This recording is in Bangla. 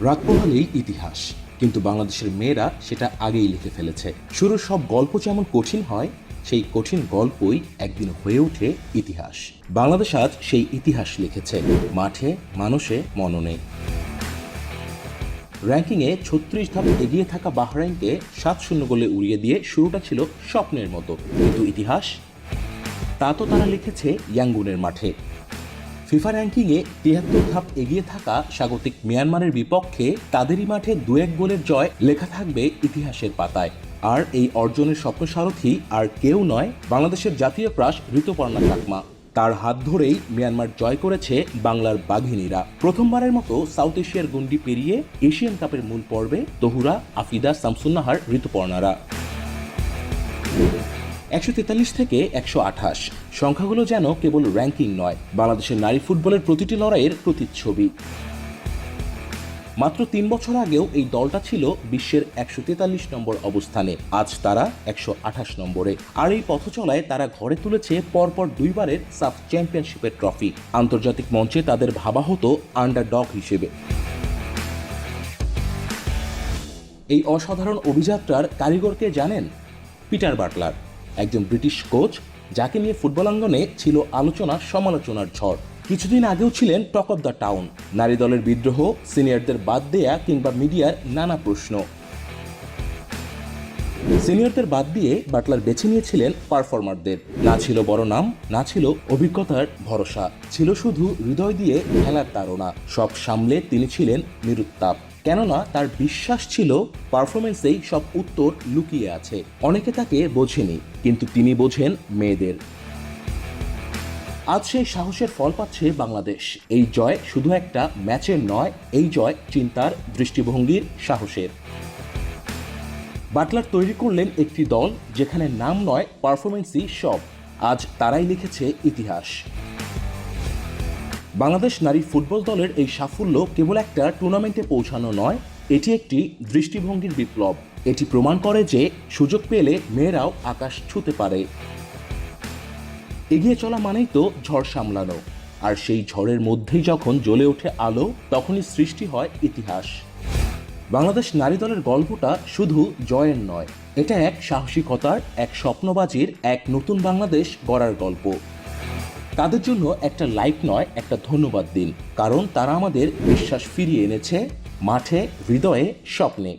রাত পোহালেই ইতিহাস, কিন্তু বাংলাদেশের মেয়েরা সেটা আগেই লিখে ফেলেছে। শুরুর সব গল্প যেমন কঠিন হয়, সেই কঠিন গল্পই একদিন হয়ে ওঠে ইতিহাস। বাংলাদেশ আজ সেই ইতিহাস লিখেছে, মাঠে, মানুষে, মননে। র্যাঙ্কিংয়ে ৩৬ ধাপ এগিয়ে থাকা বাহরাইনকে ৭-০ গোলে উড়িয়ে দিয়ে শুরুটা ছিল স্বপ্নের মতো, কিন্তু ইতিহাস তা তো তারা লিখেছে ইয়াঙ্গুনের মাঠে। ফিফা র্যাঙ্কিংয়ে ৭৩ ধাপ এগিয়ে থাকা স্বাগতিক মিয়ানমারের বিপক্ষে তাদেরই মাঠে ২-১ গোলের জয় লেখা থাকবে ইতিহাসের পাতায়। আর এই অর্জনের স্বপ্নসারথী আর কেউ নয়, বাংলাদেশের জাতীয় ক্রাশ ঋতুপর্ণা চাকমা। তার হাত ধরেই মিয়ানমার জয় করেছে বাংলার বাঘিনীরা। প্রথমবারের মতো সাউথ এশিয়ার গণ্ডি পেরিয়ে এশিয়ান কাপের মূল পর্বে তহুরা, আফিদা, শামসুন্নাহার, ঋতুপর্ণারা। ১৪৩ থেকে ১২৮ সংখ্যাগুলো যেন কেবল র্যাঙ্কিং নয়, বাংলাদেশের নারী ফুটবলের প্রতিটি লড়াইয়ের প্রতিচ্ছবি। মাত্র ৩ বছর আগেও এই দলটা ছিল বিশ্বের ১৪৩ নম্বর অবস্থানে, আজ তারা ১২৮ নম্বরে। আর এই পথ চলায় তারা ঘরে তুলেছে পরপর ২ বারের সাফ চ্যাম্পিয়নশিপের ট্রফি। আন্তর্জাতিক মঞ্চে তাদের ভাবা হতো আন্ডারডগ হিসেবে। এই অসাধারণ অভিযাত্রার কারিগরকে জানেন? পিটার বাটলার, একজন ব্রিটিশ কোচ, যাকে নিয়ে ফুটবল অঙ্গনে ছিল আলোচনা সমালোচনার ঝড়। কিছুদিন আগেও ছিলেন টক অব দ্য টাউন। নারী দলের বিদ্রোহ, সিনিয়রদের বাদ দেয়া কিংবা মিডিয়ার নানা প্রশ্ন। সিনিয়রদের বাদ দিয়ে বাটলার বেছে নিয়েছিলেন পারফর্মারদের। না ছিল বড় নাম, না ছিল অভিজ্ঞতার ভরসা, ছিল শুধু হৃদয় দিয়ে খেলার তাড়না। সব সামলে তিনি ছিলেন নিরুত্তাপ, কেননা তার বিশ্বাস ছিল পারফরমেন্সেই সব উত্তর লুকিয়ে আছে। অনেকে তাকে বোঝেনি, কিন্তু তিনি বোঝেন মেয়েদের। আজ সেই সাহসের ফল পাচ্ছে বাংলাদেশ। এই জয় শুধু একটা ম্যাচের নয়, এই জয় চিন্তার, দৃষ্টিভঙ্গির, সাহসের। বাটলার তৈরি করলেন একটি দল যেখানে নাম নয়, পারফরমেন্সই সব। আজ তারাই লিখেছে ইতিহাস। বাংলাদেশ নারী ফুটবল দলের এই সাফল্য কেবল একটা টুর্নামেন্টে পৌঁছানো নয়, এটি একটি দৃষ্টিভঙ্গির বিপ্লব। এটি প্রমাণ করে যে সুযোগ পেলে মেয়েরাও আকাশ ছুঁতে পারে। এগিয়ে চলা মানেই তো ঝড় সামলানো, আর সেই ঝড়ের মধ্যেই যখন জ্বলে ওঠে আলো, তখনই সৃষ্টি হয় ইতিহাস। বাংলাদেশ নারী দলের গল্পটা শুধু জয়ের নয়, এটা এক সাহসিকতার, এক স্বপ্নবাজির, এক নতুন বাংলাদেশ গড়ার গল্প। তাদের জন্য একটা লাইক নয়, একটা ধন্যবাদ দিন, কারণ তারা আমাদের বিশ্বাস ফিরিয়ে এনেছে মাঠে, হৃদয়ে, স্বপ্নে।